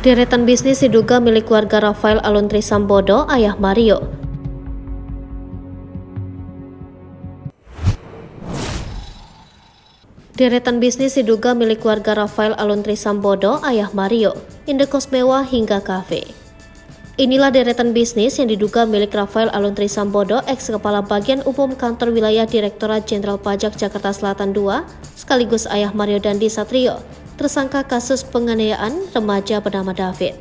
Deretan bisnis diduga milik keluarga Rafael Alun Trisambodo, ayah Mario. Deretan bisnis diduga milik keluarga Rafael Alun Trisambodo, ayah Mario, indekos mewah hingga kafe. Inilah deretan bisnis yang diduga milik Rafael Alun Trisambodo, ex-kepala bagian umum kantor wilayah Direktorat Jenderal Pajak Jakarta Selatan II, sekaligus ayah Mario Dandi Satrio, tersangka kasus penganiayaan remaja bernama David.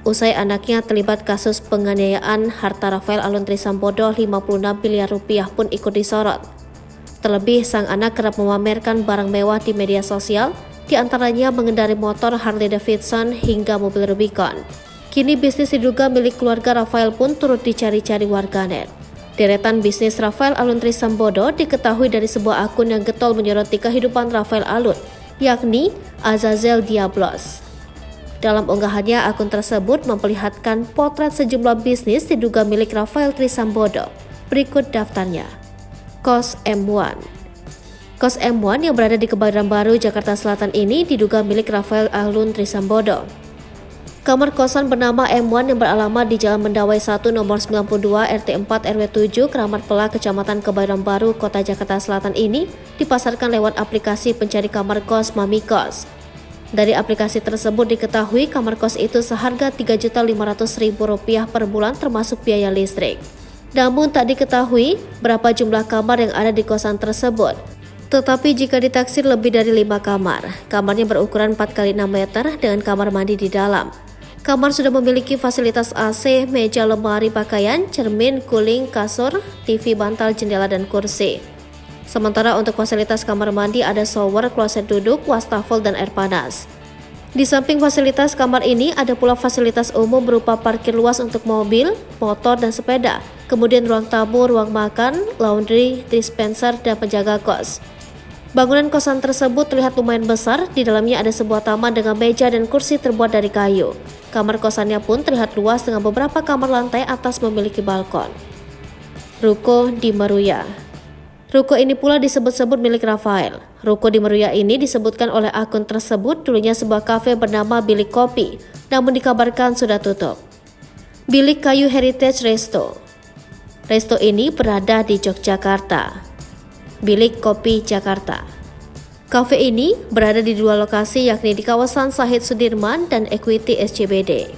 Usai anaknya terlibat kasus penganiayaan, harta Rafael Alun Trisambodo 56 miliar rupiah pun ikut disorot. Terlebih, sang anak kerap memamerkan barang mewah di media sosial, di antaranya mengendarai motor Harley Davidson hingga mobil Rubicon. Kini bisnis diduga milik keluarga Rafael pun turut dicari-cari warganet. Deretan bisnis Rafael Alun Trisambodo diketahui dari sebuah akun yang getol menyoroti kehidupan Rafael Alun, yakni Azazel Diablos. Dalam unggahannya, akun tersebut memperlihatkan potret sejumlah bisnis diduga milik Rafael Trisambodo. Berikut daftarnya. Kos M1. Kos M1 yang berada di Kebayoran Baru, Jakarta Selatan ini diduga milik Rafael Alun Trisambodo. Kamar kosan bernama M1 yang beralamat di Jalan Mendawai 1 nomor 92 RT 4 RW 7 Kramat Pelak, Kecamatan Kebayoran Baru, Kota Jakarta Selatan ini dipasarkan lewat aplikasi pencari kamar kos Mami Kos. Dari aplikasi tersebut diketahui kamar kos itu seharga Rp3.500.000 per bulan termasuk biaya listrik. Namun tak diketahui berapa jumlah kamar yang ada di kosan tersebut. Tetapi jika ditaksir lebih dari 5 kamar, kamarnya berukuran 4x6 meter dengan kamar mandi di dalam. Kamar sudah memiliki fasilitas AC, meja lemari pakaian, cermin, cooling, kasur, TV, bantal, jendela, dan kursi. Sementara untuk fasilitas kamar mandi ada shower, kloset duduk, wastafel, dan air panas. Di samping fasilitas kamar ini ada pula fasilitas umum berupa parkir luas untuk mobil, motor, dan sepeda. Kemudian ruang tamu, ruang makan, laundry, dispenser, dan penjaga kos. Bangunan kosan tersebut terlihat lumayan besar, di dalamnya ada sebuah taman dengan meja dan kursi terbuat dari kayu. Kamar kosannya pun terlihat luas dengan beberapa kamar lantai atas memiliki balkon. Ruko di Meruya. Ruko ini pula disebut-sebut milik Rafael. Ruko di Meruya ini disebutkan oleh akun tersebut dulunya sebuah kafe bernama Bilik Kopi, namun dikabarkan sudah tutup. Bilik Kayu Heritage Resto. Resto ini berada di Yogyakarta. Bilik Kopi Jakarta. Kafe ini berada di dua lokasi, yakni di kawasan Syahid Sudirman dan Equity SCBD.